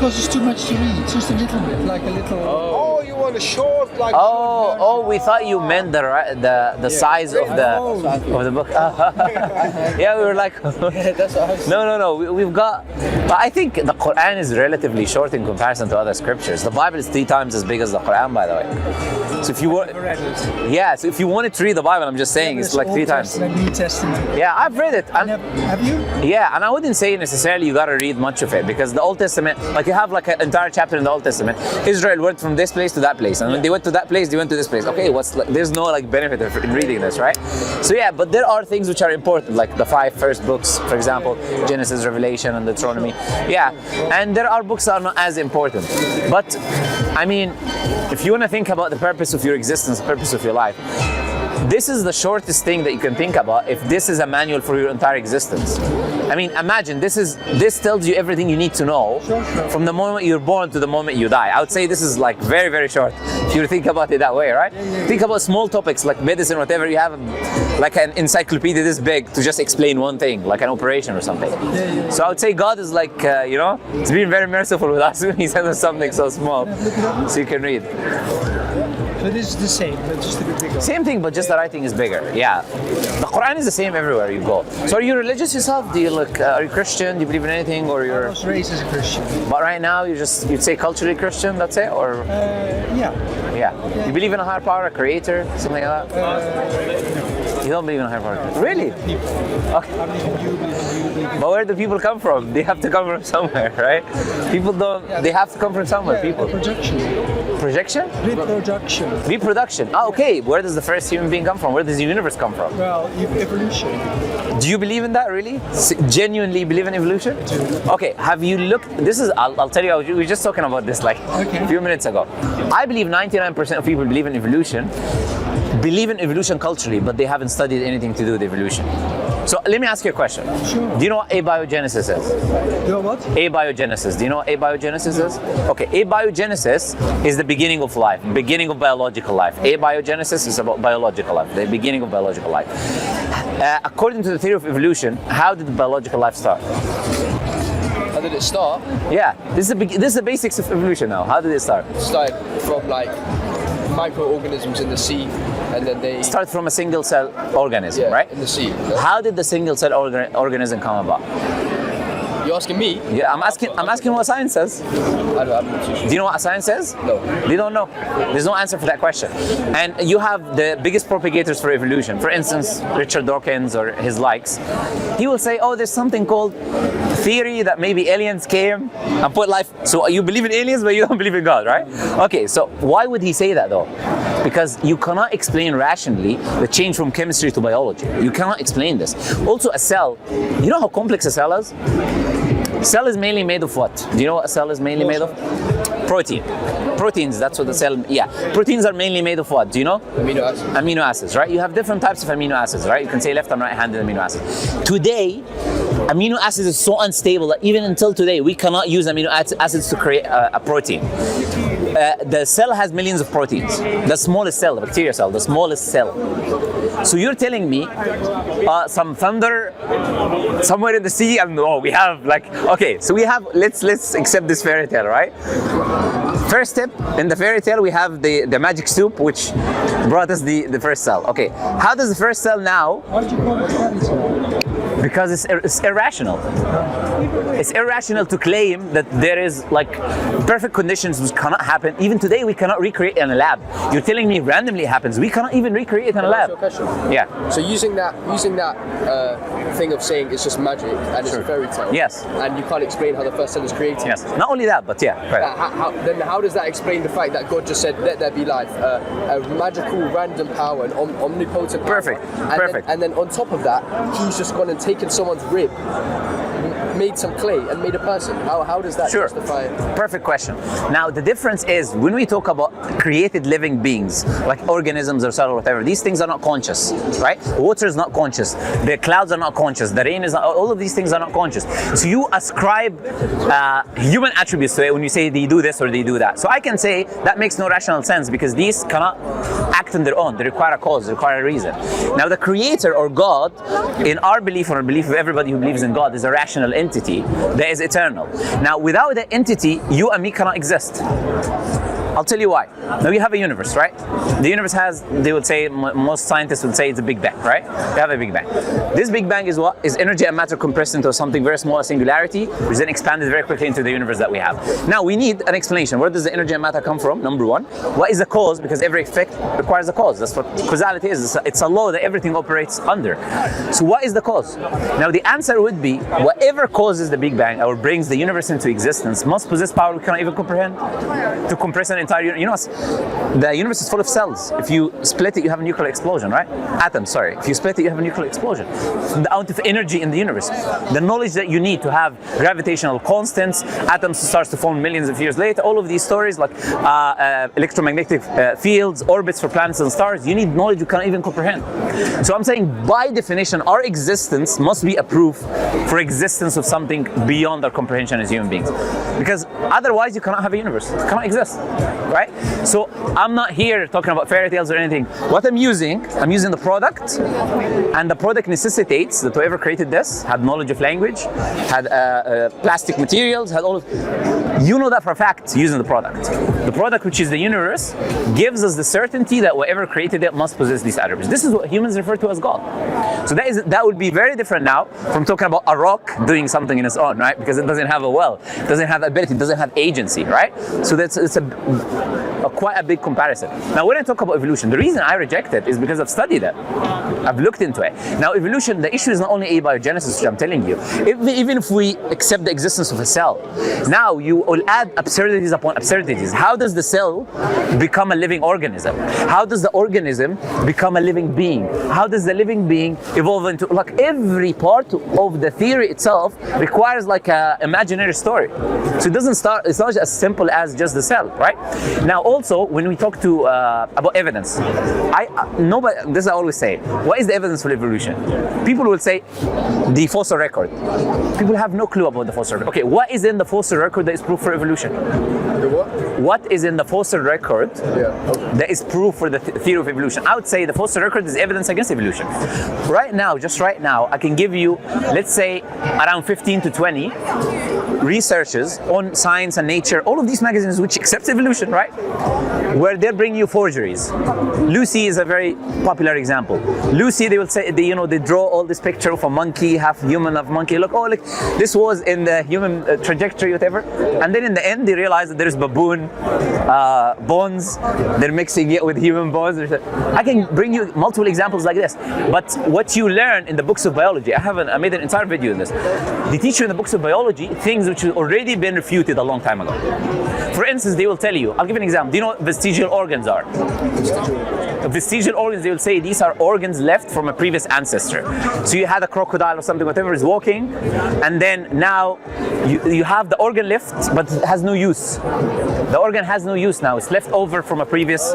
because it's too much to read. Just a little bit, like a little. Oh, you want a short, like. Oh, we thought you meant the size of the book. Yeah, we were like. That's what No. We've got. But I think the Quran is relatively short in comparison to other scriptures. The Bible is 3 times as big as the Quran, by the way. So if you want, so if you wanted to read the Bible, I'm just saying it's like 3 times. New Testament. Yeah, I've read it. Have you? Yeah, and I wouldn't say necessarily you got to read much of it, because the Old Testament, like you have like an entire chapter in the Old Testament. Israel went from this place to that place, and when they went to that place, they went to this place. Okay, there's no like benefit in reading this, right? So yeah, but there are things which are important, like the 5 first books, for example, Genesis, Revelation, and Deuteronomy. Yeah, and there are books that are not as important. But I mean, if you want to think about the purpose of your existence, the purpose of your life, this is the shortest thing that you can think about if this is a manual for your entire existence. I mean, imagine this tells you everything you need to know from the moment you're born to the moment you die. I would say this is like very, very short if you think about it that way, right? Think about small topics like medicine, whatever. You have like an encyclopedia this big to just explain one thing, like an operation or something. So I would say God is like, He's being very merciful with us when He sends us something so small so you can read. So this is the same, but just a bit bigger. Same thing, but just the writing is bigger. Yeah, the Quran is the same everywhere you go. So are you religious yourself? Do you are you Christian? Do you believe in anything, or you're? I was raised as a Christian. But right now you'd say culturally Christian. That's it, or? Yeah. You believe in a higher power, a creator, something like that? You don't believe in a higher power? Really? Okay. But where do people come from? They have to come from somewhere, right? People don't. They have to come from somewhere. People. Projection. Projection? Reproduction. Reproduction. Okay. Where does the first human being come from? Where does the universe come from? Well, evolution. Do you believe in that, really? Genuinely believe in evolution? Okay, have you looked, I'll tell you, we were just talking about this like a few minutes ago. I believe 99% of people believe in evolution culturally, but they haven't studied anything to do with evolution. So let me ask you a question. Sure. Do you know what abiogenesis is? You know what? Abiogenesis. Do you know what abiogenesis is? Okay, abiogenesis is the beginning of life, beginning of biological life. Abiogenesis is about biological life, the beginning of biological life. According to the theory of evolution, how did biological life start? How did it start? Yeah, this is the basics of evolution now. How did it start? It started from like microorganisms in the sea, and then they start from a single cell organism, right? In the sea. How did the single cell organism come about? You're asking me? Yeah, I'm asking what science says. I'm not too sure. Do you know what science says? No. They don't know. There's no answer for that question. And you have the biggest propagators for evolution. For instance, Richard Dawkins or his likes. He will say, oh, there's something called theory that maybe aliens came and put life. So you believe in aliens, but you don't believe in God, right? Okay, so why would he say that though? Because you cannot explain rationally the change from chemistry to biology. You cannot explain this. Also, a cell, you know how complex a cell is? Cell is mainly made of what? Do you know what a cell is mainly made of? Protein. Proteins, that's what the cell, Proteins are mainly made of what? Do you know? Amino acids. Amino acids, right? You have different types of amino acids, right? You can say left and right handed amino acids. Today, amino acids is so unstable that even until today, we cannot use amino acids to create a protein. The cell has millions of proteins. The smallest cell, the bacteria cell, the smallest cell. So you're telling me some thunder somewhere in the sea, and we have so we have, let's accept this fairy tale, right? First step in the fairy tale, we have the magic soup, which brought us the first cell. Okay, how does the first cell now? Why do you call it fairy tale? Because it's irrational. It's irrational to claim that there is perfect conditions which cannot happen. Even today, we cannot recreate in a lab. You're telling me randomly it happens. We cannot even recreate it in a lab. Yeah. So using that thing of saying it's just magic and it's a fairy tale. Yes. And you can't explain how the first cell is created. Yes. Not only that, but yeah. Right. Then how does that explain the fact that God just said, "Let there be life"? A magical, random power, an omnipotent power. Perfect. And then on top of that, He's just gone and taken someone's rib, made some clay, and made a person. How does that justify it? Perfect question. Now the difference is when we talk about created living beings like organisms or cells or whatever, these things are not conscious, right? Water is not conscious. The clouds are not conscious. The rain is not. All of these things are not conscious. So you ascribe human attributes to it when you say they do this or they do that. So I can say that makes no rational sense because these cannot act act on their own. They require a cause, they require a reason. Now the creator or God, in our belief, or belief of everybody who believes in God, is a rational entity that is eternal. Now without that entity, you and me cannot exist. I'll tell you why. Now you have a universe, right? The universe has, they would say, most scientists would say it's a Big Bang, right? You have a Big Bang. This Big Bang is what? Is energy and matter compressed into something very small, a singularity, which then expanded very quickly into the universe that we have. Now we need an explanation. Where does the energy and matter come from? Number one. What is the cause? Because every effect requires a cause. That's what causality is. It's a law that everything operates under. So what is the cause? Now the answer would be, whatever causes the Big Bang or brings the universe into existence must possess power we cannot even comprehend. To compress an entire universe. The universe is full of cells. If you split it, you have a nuclear explosion, right? Atoms, sorry. If you split it, you have a nuclear explosion. The amount of energy in the universe. The knowledge that you need to have gravitational constants, atoms starts to form millions of years later, all of these stories like electromagnetic fields, orbits for planets and stars, you need knowledge you cannot even comprehend. So I'm saying, by definition, our existence must be a proof for existence of something beyond our comprehension as human beings. Because otherwise you cannot have a universe. It cannot exist. Right? So I'm not here talking about fairy tales or anything. What I'm using the product, and the product necessitates that whoever created this had knowledge of language, had plastic materials, had all of. You know that for a fact using the product. The product, which is the universe, gives us the certainty that whoever created it must possess these attributes. This is what humans refer to as God. So that would be very different now from talking about a rock doing something in its own, right? Because it doesn't have a will, it doesn't have ability, it doesn't have agency, right? So it's quite a big comparison. Now when I talk about evolution, the reason I reject it is because I've studied it. I've looked into it. Now evolution, the issue is not only abiogenesis, which I'm telling you. Even if we accept the existence of a cell, now you will add absurdities upon absurdities. How does the cell become a living organism? How does the organism become a living being? How does the living being evolve into, like, every part of the theory itself requires like an imaginary story. So it doesn't start, it's not as simple as just the cell, right? Now also, when we talk to about evidence, this I always say, what is the evidence for evolution? People will say the fossil record. People have no clue about the fossil record. Okay, what is in the fossil record that is proof for evolution? The what? What is in the fossil record that is proof for the theory of evolution? I would say the fossil record is evidence against evolution. Right now, just right now, I can give you, let's say, around 15 to 20 researches on science and nature, all of these magazines which accept evolution, right? Where they're bringing you forgeries. Lucy is a very popular example. Lucy, they will say, they draw all this picture of a monkey, half human, half monkey. Look, this was in the human trajectory, whatever. And then in the end, they realize that there's baboon bones. They're mixing it with human bones. I can bring you multiple examples like this. But what you learn in the books of biology, I made an entire video on this. They teach you in the books of biology things which have already been refuted a long time ago. For instance, they will tell you, I'll give you an example. Do you know what vestigial organs are? Vestigial organs, they will say these are organs left from a previous ancestor. So you had a crocodile or something, whatever is walking, and then now you have the organ left, but it has no use. The organ has no use now. It's left over from a previous,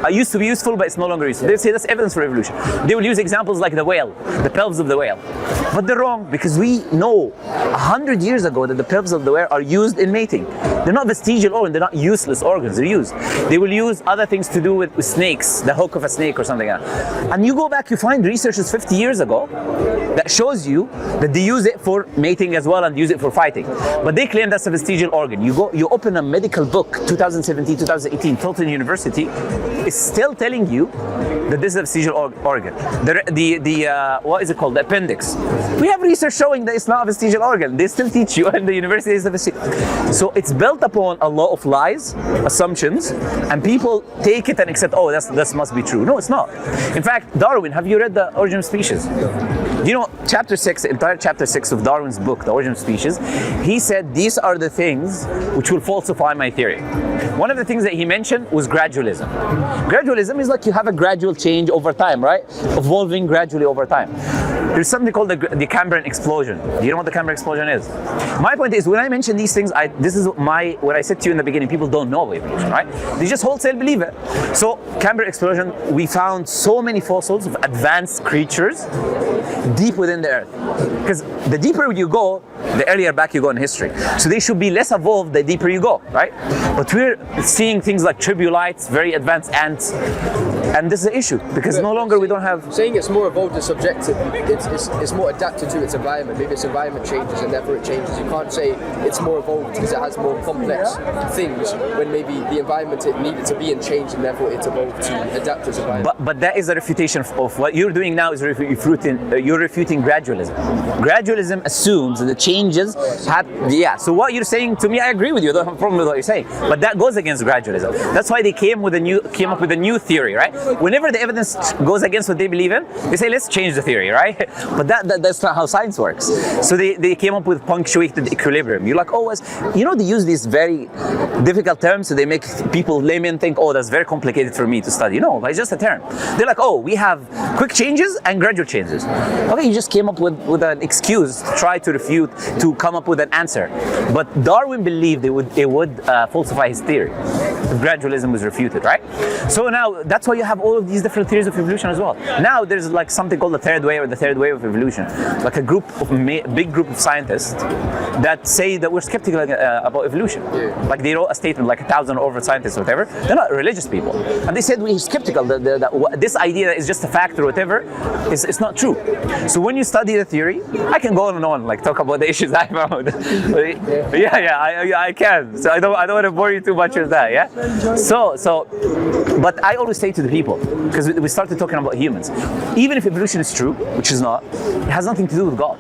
used to be useful, but it's no longer useful. They say that's evidence for evolution. They will use examples like the whale, the pelvis of the whale. But they're wrong, because we know 100 years ago that the pelvis of the whale are used in mating. They're not vestigial organs, they're not useless organs, they're used. They will use other things to do with snakes, the hook of a snake or something like that. And you go back, you find researchers 50 years ago that shows you that they use it for mating as well and use it for fighting. But they claim that's a vestigial organ. You open a medical book, 2017, 2018, Tilton University, is still telling you that this is a vestigial organ. What is it called? The appendix. We have research showing that it's not a vestigial organ. They still teach you in the university it's a vestigial. So it's built upon a lot of lies, assumptions, and people take it and accept, oh, this must be true. No, it's not. In fact, Darwin, have you read The Origin of Species? You know, chapter 6, entire chapter 6 of Darwin's book, The Origin of Species, he said these are the things which will falsify my theory. One of the things that he mentioned was gradualism. Gradualism is like you have a gradual change over time, right? Evolving gradually over time. There's something called the Cambrian explosion. Do you know what the Cambrian explosion is? My point is, when I mention these things, what I said to you in the beginning, people don't know evolution, right? They just wholesale believe it. So, Cambrian explosion, we found so many fossils of advanced creatures deep within the earth. Because the deeper you go, the earlier back you go in history. So they should be less evolved the deeper you go, right? But we're seeing things like tribulites, very advanced ants, And this is the issue, because no longer we don't have... Saying it's more evolved is subjective. It's more adapted to its environment. Maybe its environment changes and therefore it changes. You can't say it's more evolved because it has more complex things when maybe the environment it needed to be in changed and therefore it's evolved to adapt to its environment. But that is a refutation of what you're doing now is you're refuting gradualism. Gradualism assumes that the changes have... Yeah, so what you're saying to me, I agree with you. I don't have a problem with what you're saying. But that goes against gradualism. That's why they came up with a new theory, right? Whenever the evidence goes against what they believe in, they say, let's change the theory, right? But that's not how science works. So they came up with punctuated equilibrium. You're like, oh, they use these very difficult terms, so they make people, laymen, think, oh, that's very complicated for me to study. No, but it's just a term. They're like, oh, we have quick changes and gradual changes. Okay, you just came up with an excuse to try to refute, to come up with an answer. But Darwin believed it would falsify his theory if gradualism was refuted, right? So now that's why you have all of these different theories of evolution as well. Now there's like something called the third wave or the third wave of evolution, like a big group of scientists that say that we're skeptical about evolution. Like they wrote a statement, like 1,000 over scientists or whatever. They're not religious people, and they said we're skeptical that this idea is just a fact or whatever it's not true. So when you study the theory, I can go on and on, like talk about the issues I found. I can. So I don't want to bore you too much with that. Yeah. So, but I always say to the people, because we started talking about humans, even if evolution is true, which is not, it has nothing to do with God.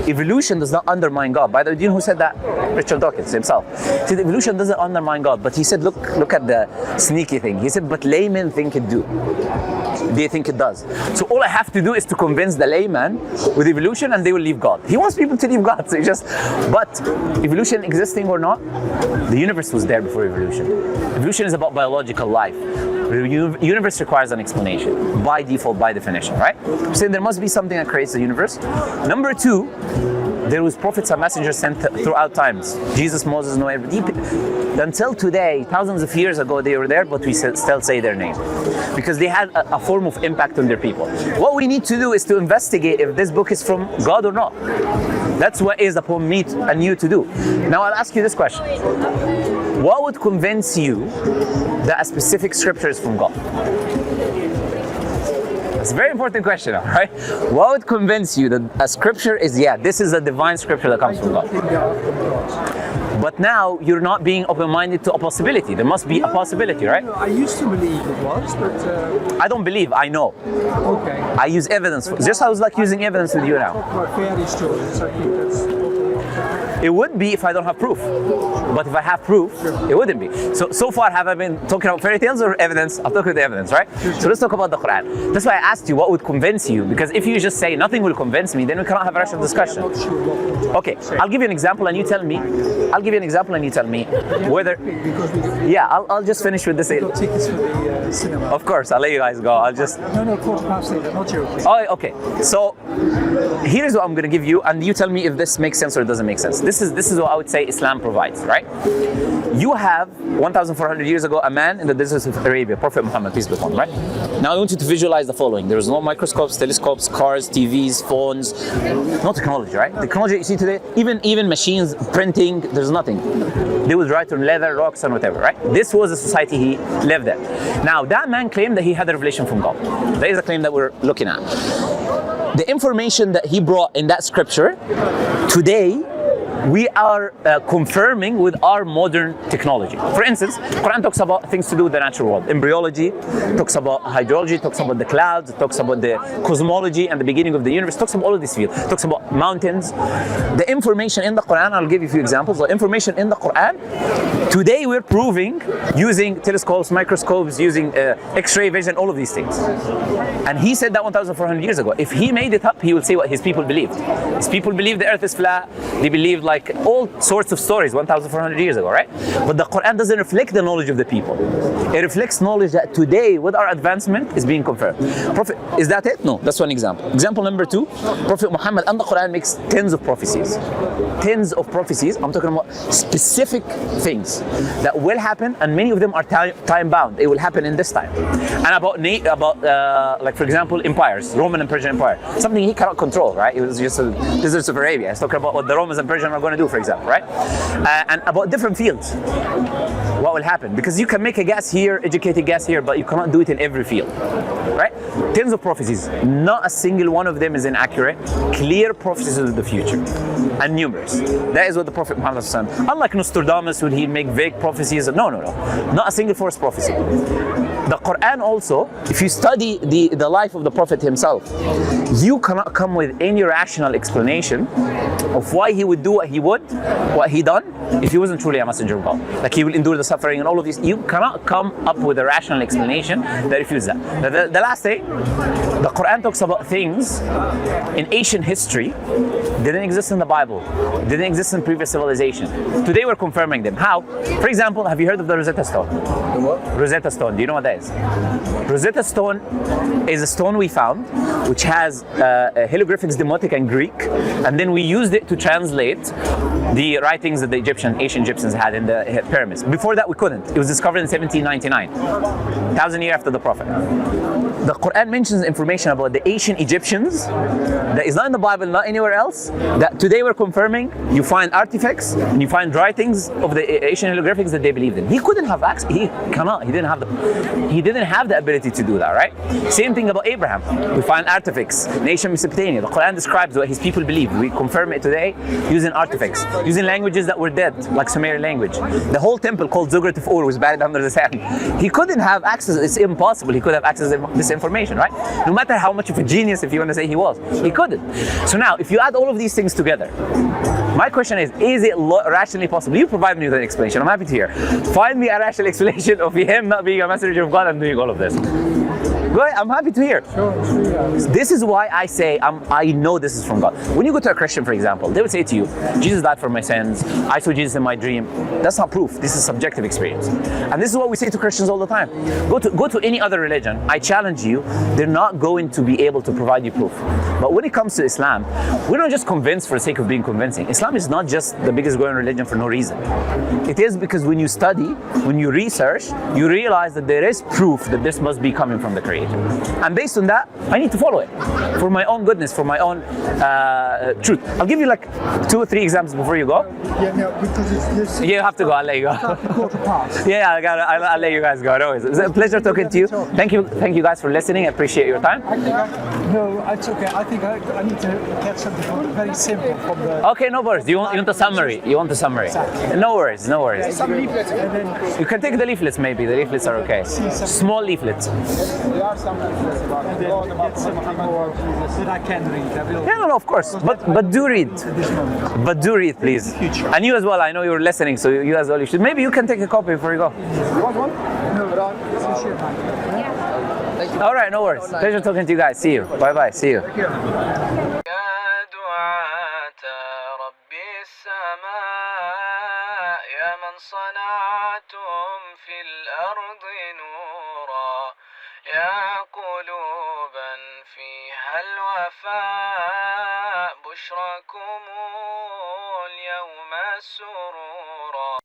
Evolution does not undermine God. By the way, do you know who said that? Richard Dawkins himself. He said evolution doesn't undermine God, but he said, look at the sneaky thing. He said, but laymen think it do. They think it does. So all I have to do is to convince the layman with evolution and they will leave God. He wants people to leave God. So but evolution existing or not, the universe was there before evolution. Evolution is about biological life. The universe requires an explanation by default, by definition, right? So there must be something that creates the universe. Number two, there was prophets and messengers sent throughout times. Jesus, Moses, Noah, until today, thousands of years ago they were there, but we still say their name because they had a form of impact on their people. What we need to do is to investigate if this book is from God or not. That's what is upon me and you to do. Now I'll ask you this question. What would convince you that a specific scripture is from God? It's a very important question, all right? What would convince you that a scripture is, this is a divine scripture that comes from God? But now you're not being open-minded to a possibility. There must be a possibility, right? I used to believe it was, but... I don't believe, I know. Okay. I use evidence. Just I was like using evidence with you now. Talk about fairy stories. I think that's totally okay. It would be if I don't have proof. But if I have proof, it wouldn't be. So far, have I been talking about fairy tales or evidence? I'll talk with the evidence, right? So let's talk about the Quran. That's why I asked you what would convince you. Because if you just say nothing will convince me, then we cannot have a rational discussion. Okay, I'll give you an example and you tell me. Whether. I'll just finish with this. Got tickets for the cinema. Of course, I'll let you guys go. I'll just. No, 8:15. I'm not joking. Oh, okay. So here is what I'm going to give you, and you tell me if this makes sense or doesn't make sense. This is what I would say Islam provides, right? You have 1,400 years ago a man in the deserts of Arabia, Prophet Muhammad, peace be upon him, right? Now I want you to visualize the following. There was no microscopes, telescopes, cars, TVs, phones, no technology, right? The technology you see today, even machines, printing, there's nothing. They would write on leather, rocks, and whatever, right? This was the society he lived in. Now that man claimed that he had a revelation from God. That is a claim that we're looking at. The information that he brought in that scripture, today, we are confirming with our modern technology. For instance, Quran talks about things to do with the natural world. Embryology, talks about hydrology, talks about the clouds, talks about the cosmology and the beginning of the universe, talks about all of these fields, talks about mountains. The information in the Quran, I'll give you a few examples. The information in the Quran, today we're proving using telescopes, microscopes, using X-ray vision, all of these things. And he said that 1,400 years ago. If he made it up, he would say what his people believed. His people believed the earth is flat. They believed like all sorts of stories 1,400 years ago, right? But the Quran doesn't reflect the knowledge of the people. It reflects knowledge that today, with our advancement, is being confirmed. Prophet, is that it? No, that's one example. Example number two, Prophet Muhammad and the Quran makes tens of prophecies. Tens of prophecies. I'm talking about specific things that will happen, and many of them are time bound. It will happen in this time. And about like for example, empires, Roman and Persian Empire, something he cannot control, right? It was just a deserts of Arabia. He's talking about what the Romans and Persian are are going to do, for example, right? And about different fields, what will happen? Because you can make a guess here, educate a guess here, but you cannot do it in every field, right? Tens of prophecies, not a single one of them is inaccurate. Clear prophecies of the future, and numerous. That is what the Prophet Muhammad said. Unlike Nostradamus, would he make vague prophecies? No. Not a single false prophecy. The Quran also, if you study the life of the Prophet himself, you cannot come with any rational explanation of why he would do what he done, if he wasn't truly a messenger of God. Like he will endure the suffering and all of this. You cannot come up with a rational explanation that refutes that. The last thing, the Quran talks about things in ancient history didn't exist in the Bible, didn't exist in previous civilization. Today we're confirming them. How? For example, have you heard of the Rosetta Stone? The what? Rosetta Stone. Do you know what that is? Rosetta Stone is a stone we found which has hieroglyphics, Demotic and Greek, and then we used it to translate the writings that the ancient Egyptians had in the pyramids. Before that we couldn't. It was discovered in 1799, 1,000 years after the Prophet. The Quran mentions information about the ancient Egyptians that is not in the Bible, not anywhere else, that today we're confirming. You find artifacts and you find writings of the ancient hieroglyphics that they believed in. He couldn't have access, he didn't have the ability to do that, right? Same thing about Abraham. We find artifacts in ancient Mesopotamia. The Quran describes what his people believed. We confirm it today using artifacts, using languages that were dead, like Sumerian language. The whole temple called Zugrat of Ur was buried under the sand. He couldn't have access, it's impossible he could have access to this information, right? No matter how much of a genius, if you want to say he was, he couldn't. So now, if you add all of these things together, my question is it rationally possible? You provide me with an explanation, I'm happy to hear. Find me a rational explanation of him not being a messenger of God and doing all of this. Go ahead, I'm happy to hear. Sure. This is why I say I know this is from God. When you go to a Christian, for example, they would say to you, Jesus died for my sins, I saw Jesus in my dream. That's not proof, this is subjective experience. And this is what we say to Christians all the time. Go to any other religion, I challenge you, they're not going to be able to provide you proof. But when it comes to Islam, we're not just convinced for the sake of being convincing. Islam is not just the biggest growing religion for no reason. It is because when you study, when you research, you realize that there is proof that this must be coming from the Creator. And based on that, I need to follow it for my own goodness, for my own truth. I'll give you like 2 or 3 examples before you go. Yeah, no, because it's You have to go, I'll let you go. quarter past. Yeah, I'll let you guys go. No, it's a pleasure talking to you. Thank you guys for listening. I appreciate your time. No, it's okay. I think I need to get something very simple from the... Okay, no worries. You want the summary? You want the summary? No worries. Some leaflets and then... You can take the leaflets maybe. The leaflets are okay. Small leaflets. There are some leaflets about and then get something more that I can read. Yeah, no, of course. But do read. But do read, please. And you as well. I know you're listening, so you as well. You should. Maybe you can take a copy before you go. You want one? No, but I'll share mine. All right, no worries. Pleasure talking to you guys. See you. Bye. See you. يا قلوبا فيها الوفاء بشركم اليوم السرورا